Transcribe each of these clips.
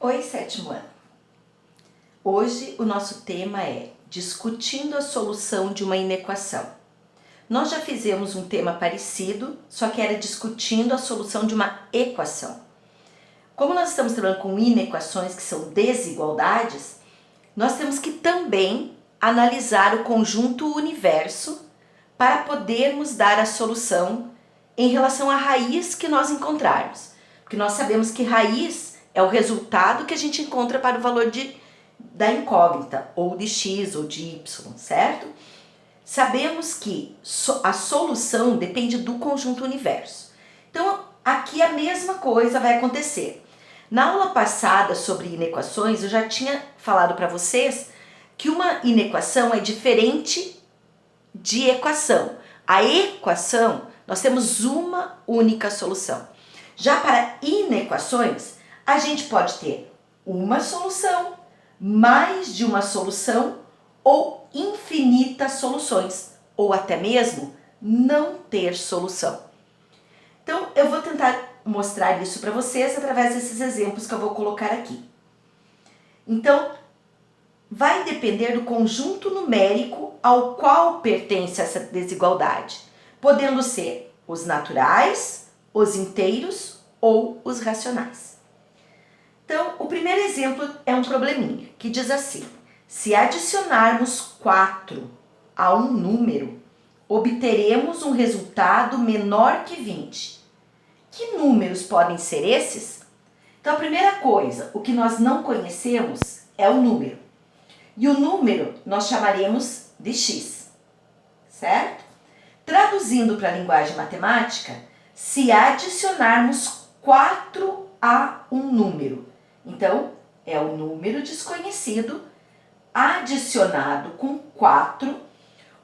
Oi, sétimo ano. Hoje o nosso tema é discutindo a solução de uma inequação. Nós já fizemos um tema parecido, só que era discutindo a solução de uma equação. Como nós estamos trabalhando com inequações, que são desigualdades, nós temos que também analisar o conjunto universo para podermos dar a solução em relação à raiz que nós encontrarmos. Porque nós sabemos que raiz é o resultado que a gente encontra para o valor da incógnita, ou de x ou de y, certo? Sabemos que a solução depende do conjunto universo. Então, aqui a mesma coisa vai acontecer. Na aula passada sobre inequações, eu já tinha falado para vocês que uma inequação é diferente de equação. A equação, nós temos uma única solução. Já para inequações, a gente pode ter uma solução, mais de uma solução ou infinitas soluções, ou até mesmo não ter solução. Então, eu vou tentar mostrar isso para vocês através desses exemplos que eu vou colocar aqui. Então, vai depender do conjunto numérico ao qual pertence essa desigualdade, podendo ser os naturais, os inteiros ou os racionais. Então, o primeiro exemplo é um probleminha, que diz assim: se adicionarmos 4 a um número, obteremos um resultado menor que 20. Que números podem ser esses? Então, a primeira coisa, o que nós não conhecemos é o número. E o número nós chamaremos de x, certo? Traduzindo para a linguagem matemática, se adicionarmos 4 a um número, então é o número desconhecido adicionado com 4,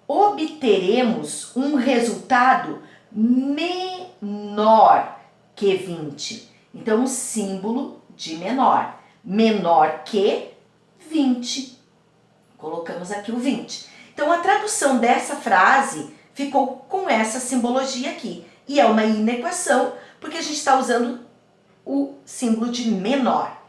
obteremos um resultado menor que 20. Então, o símbolo de menor, menor que 20. Colocamos aqui o 20. Então, a tradução dessa frase ficou com essa simbologia aqui. E é uma inequação, porque a gente está usando o símbolo de menor.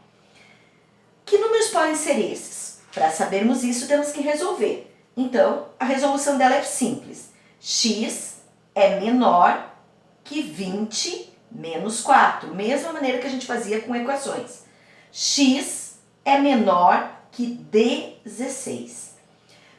Que números podem ser esses? Para sabermos isso, temos que resolver. Então, a resolução dela é simples. X é menor que 20 menos 4. Mesma maneira que a gente fazia com equações. X é menor que 16.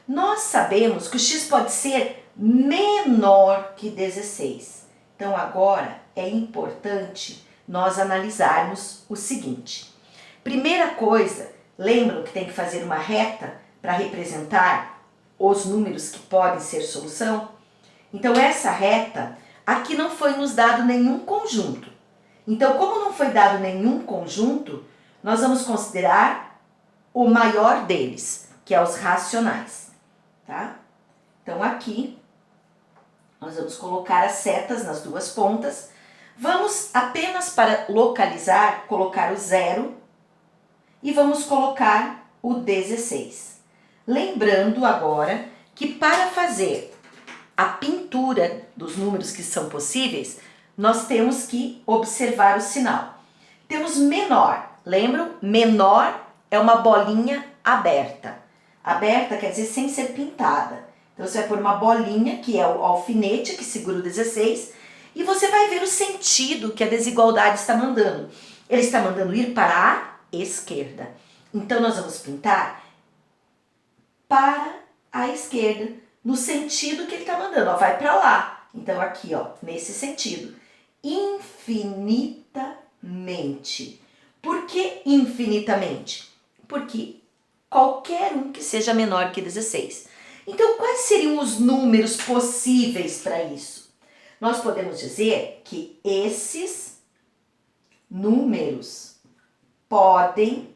Nós sabemos que o x pode ser menor que 16. Então, agora é importante nós analisarmos o seguinte. Primeira coisa, lembram que tem que fazer uma reta para representar os números que podem ser solução? Então, essa reta, aqui não foi nos dado nenhum conjunto. Então, como não foi dado nenhum conjunto, nós vamos considerar o maior deles, que é os racionais, tá? Então, aqui, nós vamos colocar as setas nas duas pontas. Vamos apenas para localizar, colocar o 0 e vamos colocar o 16. Lembrando agora que para fazer a pintura dos números que são possíveis, nós temos que observar o sinal. Temos menor, lembram? Menor é uma bolinha aberta. Aberta quer dizer sem ser pintada. Então, você vai pôr uma bolinha, que é o alfinete que segura o 16, e você vai ver o sentido que a desigualdade está mandando. Ele está mandando ir para a esquerda. Então, nós vamos pintar para a esquerda, no sentido que ele está mandando. Ó, vai para lá. Então, aqui, ó, nesse sentido. Infinitamente. Por que infinitamente? Porque qualquer um que seja menor que 16. Então, quais seriam os números possíveis para isso? Nós podemos dizer que esses números podem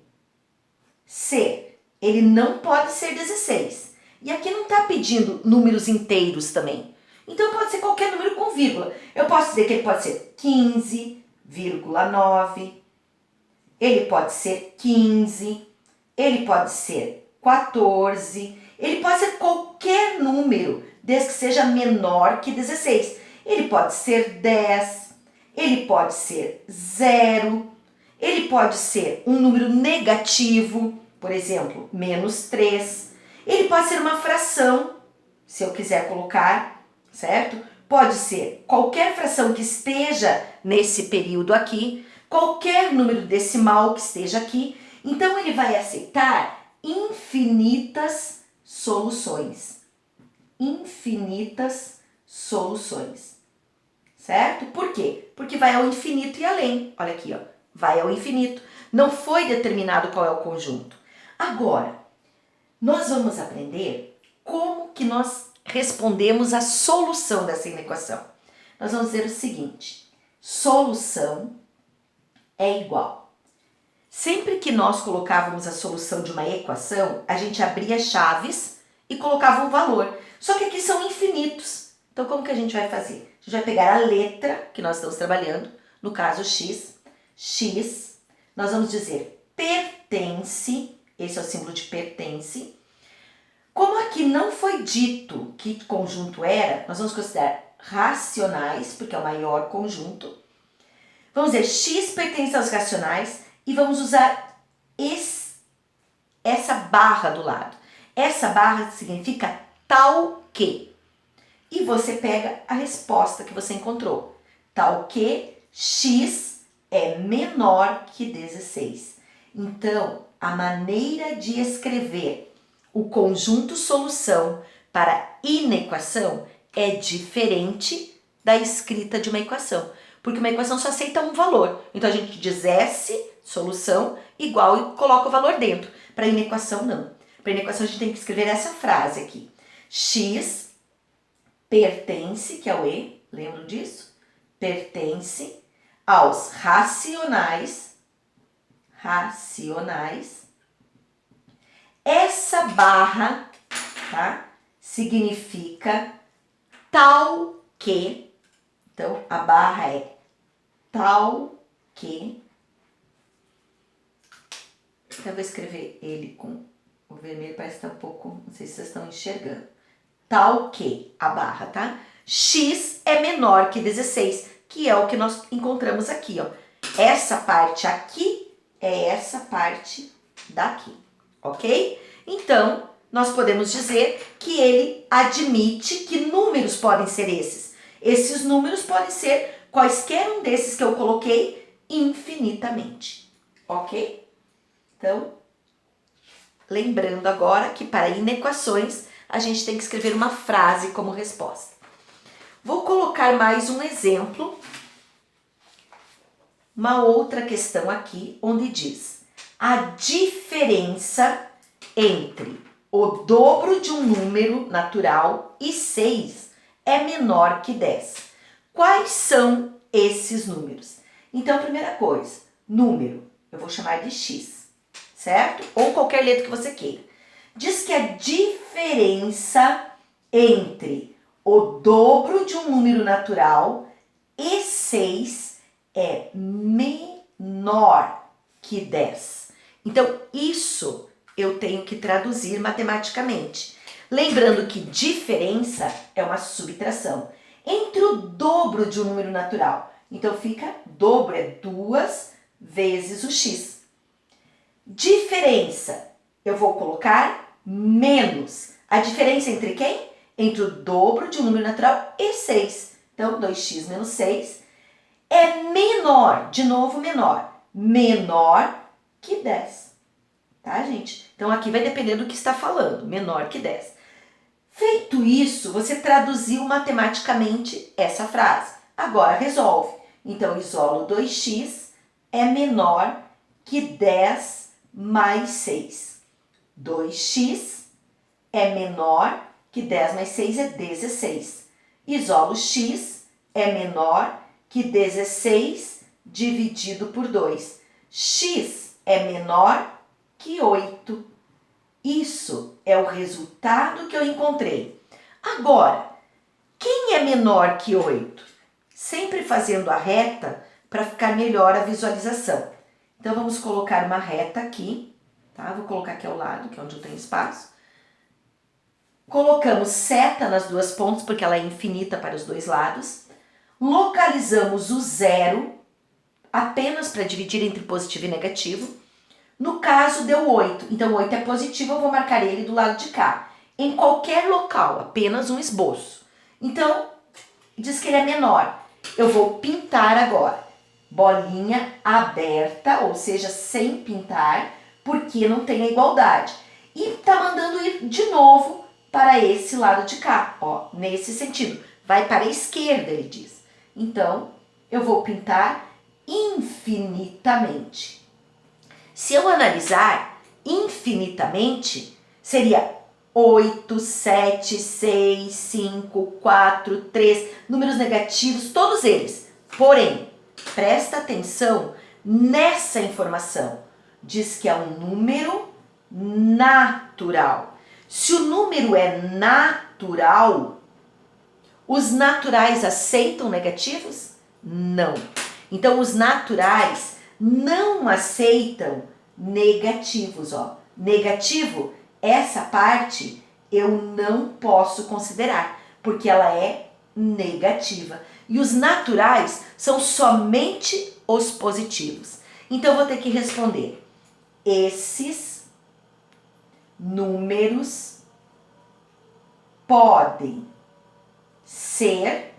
ser. Ele não pode ser 16. E aqui não está pedindo números inteiros também. Então, pode ser qualquer número com vírgula. Eu posso dizer que ele pode ser 15,9. Ele pode ser 15. Ele pode ser 14. Ele pode ser qualquer número, desde que seja menor que 16. Ele pode ser 10. Ele pode ser 0. Ele pode ser um número negativo, por exemplo, -3. Ele pode ser uma fração, se eu quiser colocar, certo? Pode ser qualquer fração que esteja nesse período aqui, qualquer número decimal que esteja aqui. Então, ele vai aceitar infinitas soluções. Infinitas soluções. Certo? Por quê? Porque vai ao infinito e além. Olha aqui, ó. Vai ao infinito. Não foi determinado qual é o conjunto. Agora, nós vamos aprender como que nós respondemos a solução dessa equação. Nós vamos dizer o seguinte: solução é igual. Sempre que nós colocávamos a solução de uma equação, a gente abria chaves e colocava um valor. Só que aqui são infinitos. Então, como que a gente vai fazer? A gente vai pegar a letra que nós estamos trabalhando, no caso x, nós vamos dizer pertence, esse é o símbolo de pertence. Como aqui não foi dito que conjunto era, nós vamos considerar racionais, porque é o maior conjunto. Vamos dizer x pertence aos racionais e vamos usar essa barra do lado. Essa barra significa tal que. E você pega a resposta que você encontrou. Tal que x é menor que 16. Então, a maneira de escrever o conjunto solução para inequação é diferente da escrita de uma equação. Porque uma equação só aceita um valor. Então, a gente diz S, solução, igual e coloca o valor dentro. Para inequação, não. Para inequação, a gente tem que escrever essa frase aqui. X pertence, que é o E, lembram disso? Pertence aos racionais. Essa barra, tá? Significa tal que. Então, a barra é tal que. Então, eu vou escrever ele com o vermelho, parece que tá um pouco, não sei se vocês estão enxergando. Tal que, a barra, tá? X é menor que 16, que é o que nós encontramos aqui, ó. Essa parte aqui é essa parte daqui, ok? Então, nós podemos dizer que ele admite que números podem ser esses. Esses números podem ser quaisquer um desses que eu coloquei infinitamente, ok? Então, lembrando agora que para inequações a gente tem que escrever uma frase como resposta. Vou colocar mais um exemplo, uma outra questão aqui, onde diz: a diferença entre o dobro de um número natural e 6 é menor que 10. Quais são esses números? Então, primeira coisa, número, eu vou chamar de x, certo? Ou qualquer letra que você queira. Diz que a diferença entre o dobro de um número natural e 6 é menor que 10. Então, isso eu tenho que traduzir matematicamente. Lembrando que diferença é uma subtração entre o dobro de um número natural. Então, fica dobro, é 2 vezes o x. Diferença, eu vou colocar menos. A diferença entre quem? Entre o dobro de um número natural e 6. Então, 2x menos 6 é menor, de novo menor que 10. Tá, gente? Então, aqui vai depender do que está falando, menor que 10. Feito isso, você traduziu matematicamente essa frase. Agora, resolve. Então, isolo 2x é menor que 10 mais 6. 2x é menor que 10 mais 6 é 16. Isolo x é menor que 16 dividido por 2. X é menor que 8. Isso é o resultado que eu encontrei. Agora, quem é menor que 8? Sempre fazendo a reta para ficar melhor a visualização. Então, vamos colocar uma reta aqui, tá? Vou colocar aqui ao lado, que é onde eu tenho espaço. Colocamos seta nas duas pontas, porque ela é infinita para os dois lados. Localizamos o zero apenas para dividir entre positivo e negativo. No caso, deu 8. Então, 8 é positivo, eu vou marcar ele do lado de cá. Em qualquer local, apenas um esboço. Então, diz que ele é menor. Eu vou pintar agora. Bolinha aberta, ou seja, sem pintar, porque não tem a igualdade. E tá mandando ir de novo para esse lado de cá, ó, nesse sentido. Vai para a esquerda, ele diz. Então, eu vou pintar infinitamente. Se eu analisar infinitamente, seria 8, 7, 6, 5, 4, 3, números negativos, todos eles. Porém, presta atenção nessa informação. Diz que é um número natural. Se o número é natural, os naturais aceitam negativos? Não. Então, os naturais não aceitam negativos, ó. Negativo, essa parte eu não posso considerar, porque ela é negativa. E os naturais são somente os positivos. Então, eu vou ter que responder. Esses números podem ser...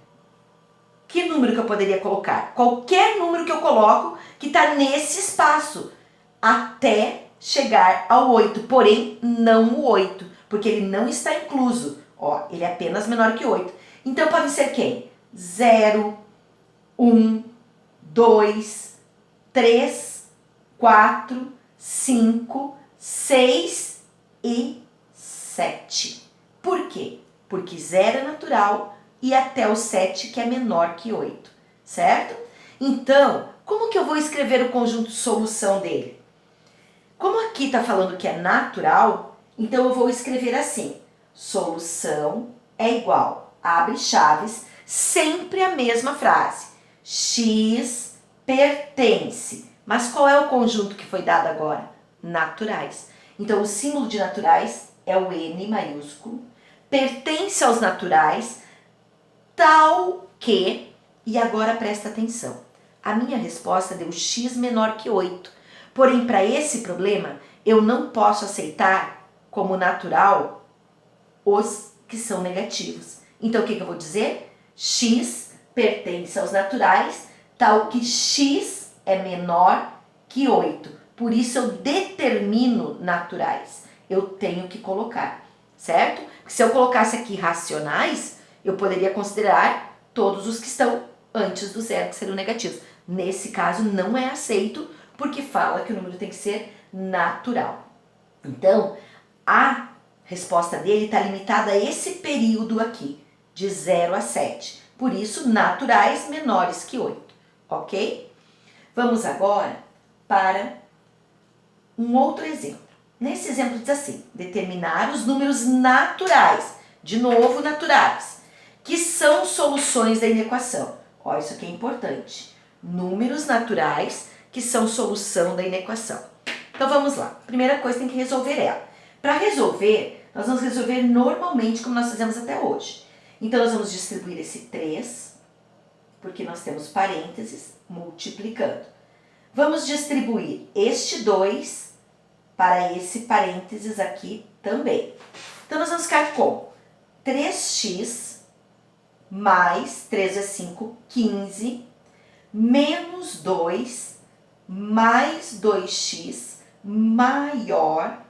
Que número que eu poderia colocar? Qualquer número que eu coloco que está nesse espaço, até chegar ao 8, porém não o 8, porque ele não está incluso. Ó, ele é apenas menor que 8. Então pode ser quem? 0, 1, 2, 3, 4, 5, 6 e 7. Por quê? Porque 0 é natural e até o 7 que é menor que 8, certo? Então, como que eu vou escrever o conjunto de solução dele? Como aqui está falando que é natural, então eu vou escrever assim. Solução é igual, abre chaves, sempre a mesma frase. X pertence. Mas qual é o conjunto que foi dado agora? Naturais. Então, o símbolo de naturais é o N maiúsculo. Pertence aos naturais, tal que... E agora presta atenção. A minha resposta deu x menor que 8. Porém, para esse problema, eu não posso aceitar como natural os que são negativos. Então, o que eu vou dizer? X pertence aos naturais, tal que x é menor que 8. Por isso, eu determino naturais. Eu tenho que colocar, certo? Porque se eu colocasse aqui racionais, eu poderia considerar todos os que estão antes do zero, que seriam negativos. Nesse caso, não é aceito, porque fala que o número tem que ser natural. Então, a resposta dele está limitada a esse período aqui, de 0 a 7. Por isso, naturais menores que 8, ok? Vamos agora para um outro exemplo. Nesse exemplo diz assim, determinar os números naturais, de novo naturais, que são soluções da inequação. Ó, isso aqui é importante. Números naturais que são solução da inequação. Então vamos lá. Primeira coisa, tem que resolver ela. Para resolver, nós vamos resolver normalmente como nós fizemos até hoje. Então nós vamos distribuir esse 3, porque nós temos parênteses, multiplicando. Vamos distribuir este 2 para esse parênteses aqui também. Então nós vamos ficar com 3x mais 3 é 5, 15, menos 2 mais 2x maior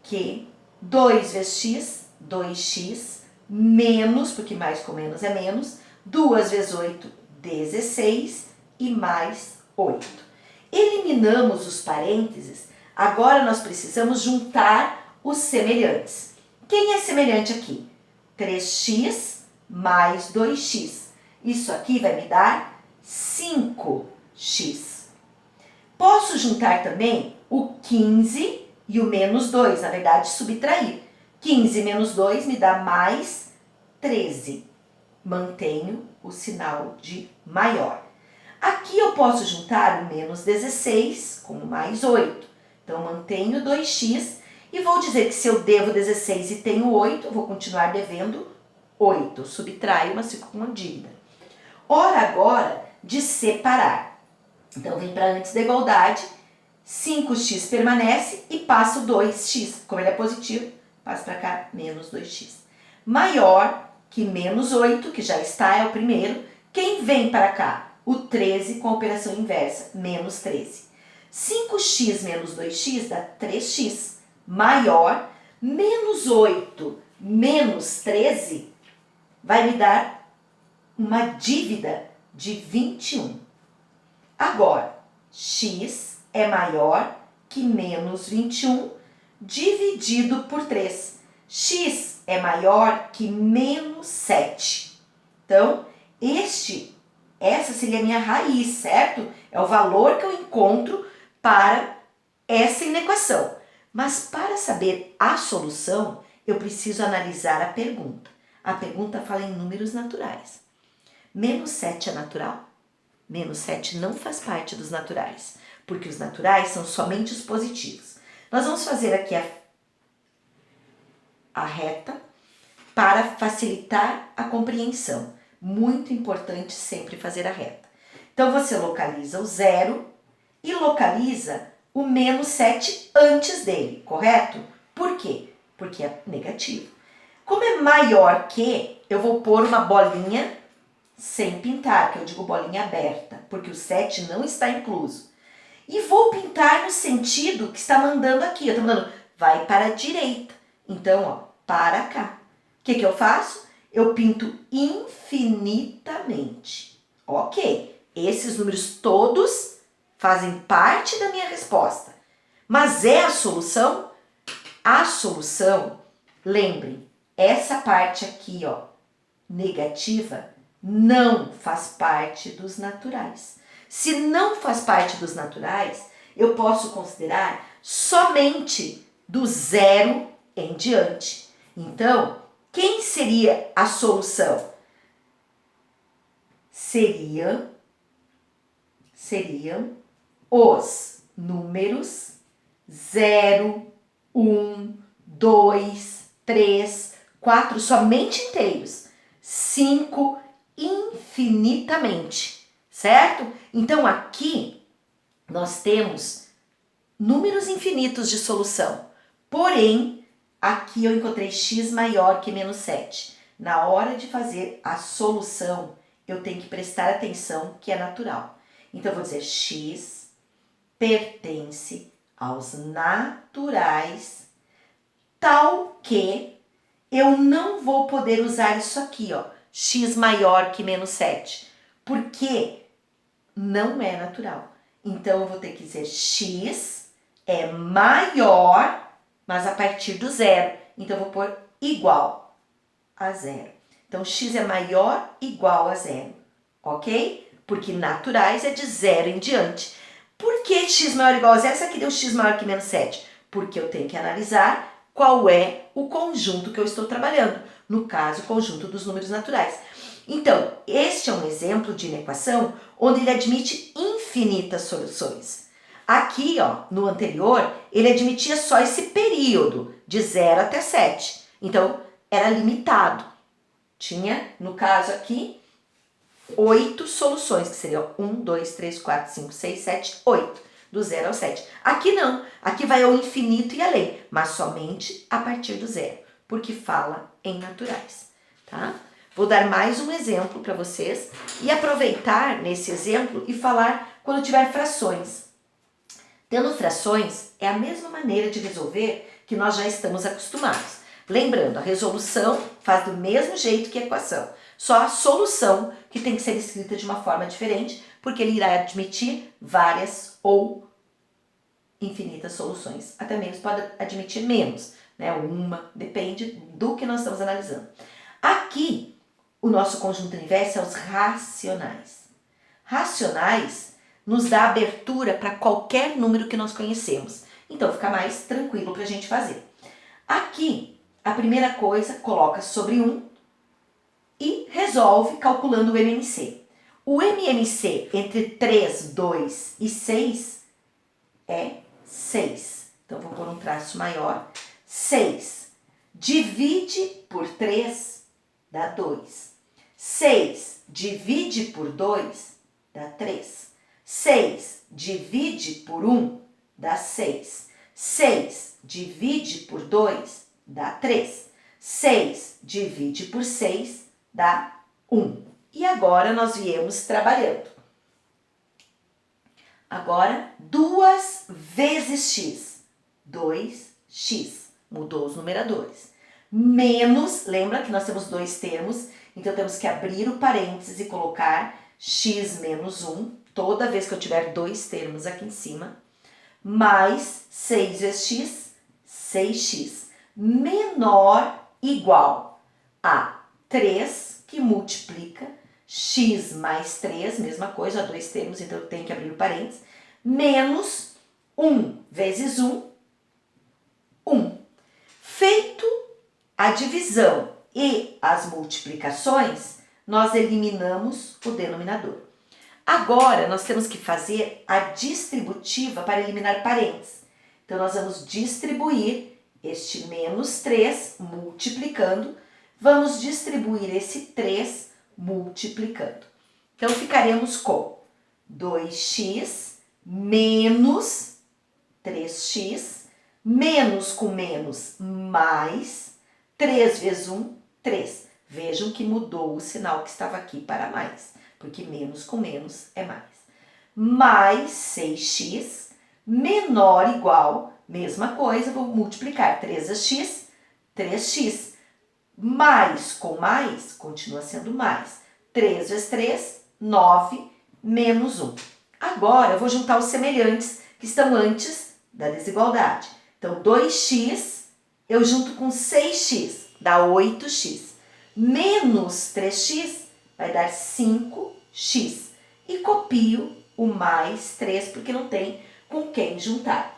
que 2 vezes x, 2x, menos, porque mais com menos é menos, 2 vezes 8, 16 e mais 8. Eliminamos os parênteses, agora nós precisamos juntar os semelhantes. Quem é semelhante aqui? 3x mais 2x. Isso aqui vai me dar 5x. Posso juntar também o 15 e o menos 2, na verdade, subtrair. 15 menos 2 me dá mais 13. Mantenho o sinal de maior. Aqui eu posso juntar o menos 16 com o mais 8. Então, mantenho 2x e vou dizer que se eu devo 16 e tenho 8, eu vou continuar devendo 8. Subtraio, mas fico com uma dívida. Hora agora de separar. Então, vem para antes da igualdade, 5x permanece e passa o 2x. Como ele é positivo, passa para cá, menos 2x. Maior que menos 8, que já está, é o primeiro. Quem vem para cá? O 13 com a operação inversa, menos 13. 5x menos 2x dá 3x. Maior, menos 8 menos 13 vai me dar uma dívida de 21. Agora, x é maior que menos 21 dividido por 3. X é maior que menos 7. Então, essa seria a minha raiz, certo? É o valor que eu encontro para essa inequação. Mas para saber a solução, eu preciso analisar a pergunta. A pergunta fala em números naturais. Menos 7 é natural? Menos 7 não faz parte dos naturais, porque os naturais são somente os positivos. Nós vamos fazer aqui a reta para facilitar a compreensão. Muito importante sempre fazer a reta. Então, você localiza o 0 e localiza o menos 7 antes dele, correto? Por quê? Porque é negativo. Como é maior que, eu vou pôr uma bolinha sem pintar, que eu digo bolinha aberta, porque o 7 não está incluso. E vou pintar no sentido que está mandando aqui. Eu estou mandando, vai para a direita. Então, ó, para cá. O que eu faço? Eu pinto infinitamente. Ok, esses números todos fazem parte da minha resposta. Mas é a solução? A solução, lembrem, essa parte aqui, ó, negativa, não faz parte dos naturais. Se não faz parte dos naturais, eu posso considerar somente do 0 em diante. Então, quem seria a solução? Seriam os números 0, 1, 2, 3, 4, somente inteiros. 5, infinitamente, certo? Então, aqui nós temos números infinitos de solução. Porém, aqui eu encontrei x maior que menos 7. Na hora de fazer a solução, eu tenho que prestar atenção que é natural. Então, eu vou dizer x pertence aos naturais, tal que eu não vou poder usar isso aqui, ó, x maior que menos 7, porque não é natural. Então, eu vou ter que dizer x é maior, mas a partir do 0. Então, eu vou pôr igual a 0. Então, x é maior igual a 0, ok? Porque naturais é de 0 em diante. Por que x maior igual a 0? Essa aqui deu x maior que menos 7. Porque eu tenho que analisar qual é o conjunto que eu estou trabalhando. No caso, o conjunto dos números naturais. Então, este é um exemplo de inequação onde ele admite infinitas soluções. Aqui, ó, no anterior, ele admitia só esse período, de 0 até 7. Então, era limitado. Tinha, no caso aqui, 8 soluções, que seriam 1, 2, 3, 4, 5, 6, 7, 8, do 0 ao 7. Aqui não, aqui vai ao infinito e além, mas somente a partir do 0, porque fala em naturais, tá? Vou dar mais um exemplo para vocês e aproveitar nesse exemplo e falar quando tiver frações. Tendo frações, é a mesma maneira de resolver que nós já estamos acostumados. Lembrando, a resolução faz do mesmo jeito que a equação. Só a solução que tem que ser escrita de uma forma diferente, porque ele irá admitir várias ou infinitas soluções. Até mesmo pode admitir menos, né? Uma, depende do que nós estamos analisando. Aqui, o nosso conjunto universo é os racionais. Racionais nos dá abertura para qualquer número que nós conhecemos. Então, fica mais tranquilo para a gente fazer. Aqui, a primeira coisa, coloca sobre 1 e resolve calculando o MMC. O MMC entre 3, 2 e 6 é 6. Então, vou pôr um traço maior. 6 divide por 3 dá 2. 6 divide por 2 dá 3. 6 divide por 1 dá 6. 6 divide por 2 dá 3. 6 divide por 6 dá 1. E agora nós viemos trabalhando. Agora, 2 vezes x. 2x. Mudou os numeradores. Menos, lembra que nós temos dois termos, então temos que abrir o parênteses e colocar x menos 1, toda vez que eu tiver dois termos aqui em cima, mais 6 vezes x, 6x, menor igual a 3, que multiplica x mais 3, mesma coisa, dois termos, então eu tenho que abrir o parênteses, menos 1 vezes 1, 1. Feito a divisão e as multiplicações, nós eliminamos o denominador. Agora, nós temos que fazer a distributiva para eliminar parênteses. Então, nós vamos distribuir este menos 3 multiplicando, vamos distribuir esse 3 multiplicando. Então, ficaremos com 2x menos 3x, menos com menos mais, 3 vezes 1, 3. Vejam que mudou o sinal que estava aqui para mais, porque menos com menos é mais. Mais 6x, menor ou igual, mesma coisa, vou multiplicar 3 vezes x, 3x. Mais com mais, continua sendo mais. 3 vezes 3, 9, menos 1. Agora, eu vou juntar os semelhantes que estão antes da desigualdade. Então, 2x, eu junto com 6x, dá 8x. Menos 3x vai dar 5x. E copio o mais 3, porque não tem com quem juntar.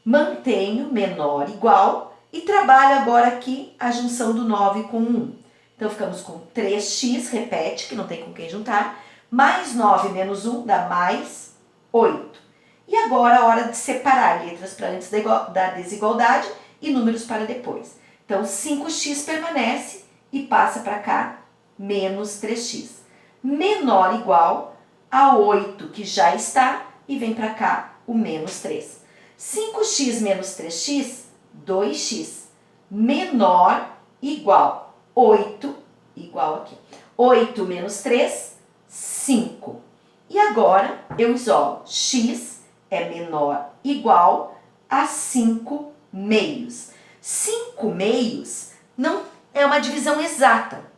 Mantenho menor igual e trabalho agora aqui a junção do 9 com 1. Então, ficamos com 3x, repete, que não tem com quem juntar, mais 9 menos 1 dá mais 8. E agora a hora de separar letras para antes da desigualdade e números para depois. Então, 5x permanece e passa para cá, menos 3x. Menor ou igual a 8, que já está, e vem para cá o menos 3. 5x menos 3x, 2x. Menor igual 8, igual aqui. 8 menos 3, 5. E agora eu isolo. X é menor igual a 5 meios. 5 meios não é uma divisão exata.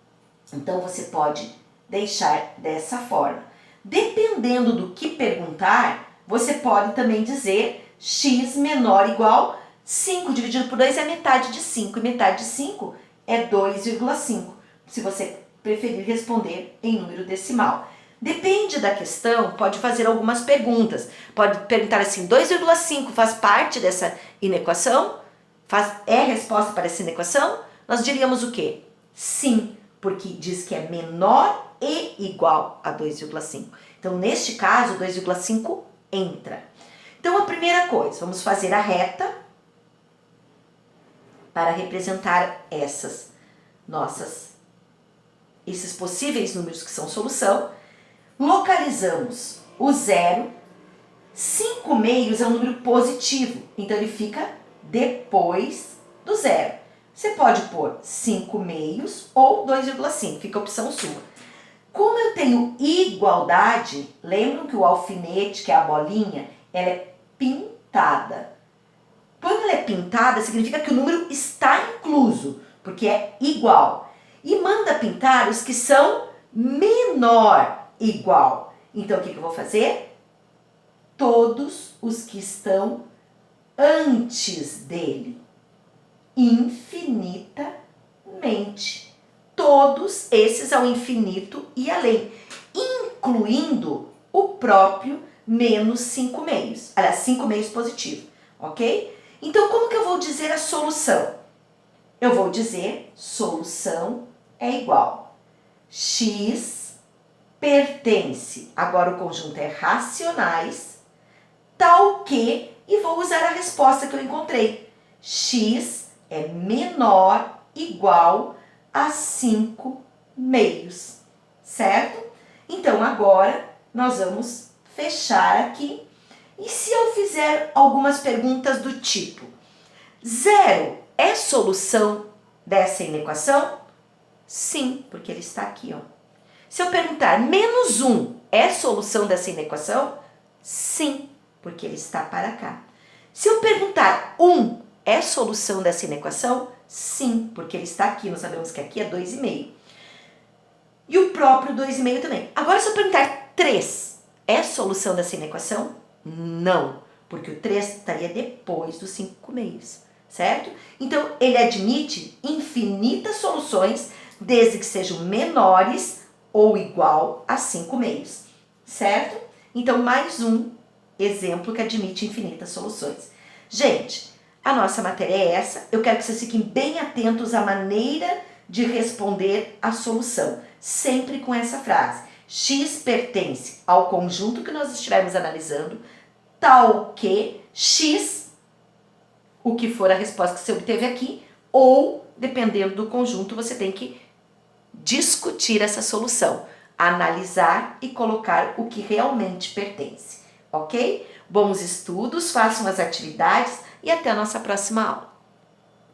Então, você pode deixar dessa forma. Dependendo do que perguntar, você pode também dizer x menor igual 5 dividido por 2 é metade de 5. E metade de 5 é 2,5. Se você preferir responder em número decimal. Depende da questão, pode fazer algumas perguntas. Pode perguntar assim, 2,5 faz parte dessa inequação? É resposta para essa inequação? Nós diríamos o quê? Sim, porque diz que é menor e igual a 2,5. Então, neste caso, 2,5 entra. Então, a primeira coisa, vamos fazer a reta para representar esses possíveis números que são solução. Localizamos o zero. 5 meios é um número positivo, então ele fica depois do zero. Você pode pôr 5 meios ou 2,5, fica a opção sua. Como eu tenho igualdade, lembram que o alfinete, que é a bolinha, ela é pintada. Quando ela é pintada, significa que o número está incluso, porque é igual. E manda pintar os que são menor igual. Então, o que eu vou fazer? Todos os que estão antes dele. Infinitamente. Todos esses ao infinito e além, incluindo o próprio menos 5 meios. Aliás, 5 meios positivo, ok? Então, como que eu vou dizer a solução? Eu vou dizer solução é igual. X pertence, agora o conjunto é racionais, tal que, e vou usar a resposta que eu encontrei. X é menor igual a 5 meios, certo? Então, agora nós vamos fechar aqui. E se eu fizer algumas perguntas do tipo: 0 é solução dessa inequação? Sim, porque ele está aqui, ó. Se eu perguntar menos 1 é solução dessa inequação? Sim, porque ele está para cá. Se eu perguntar 1 é solução dessa inequação? Sim, porque ele está aqui. Nós sabemos que aqui é 2,5. E o próprio 2,5 também. Agora, se eu perguntar 3 é solução dessa inequação? Não, porque o 3 estaria depois dos 5/5, certo? Então, ele admite infinitas soluções, desde que sejam menores ou igual a 5/5, certo? Então, mais um exemplo que admite infinitas soluções. Gente, a nossa matéria é essa. Eu quero que vocês fiquem bem atentos à maneira de responder a solução, sempre com essa frase: X pertence ao conjunto que nós estivermos analisando, tal que X, o que for a resposta que você obteve aqui, ou, dependendo do conjunto, você tem que discutir essa solução, analisar e colocar o que realmente pertence, ok? Bons estudos, façam as atividades e até a nossa próxima aula.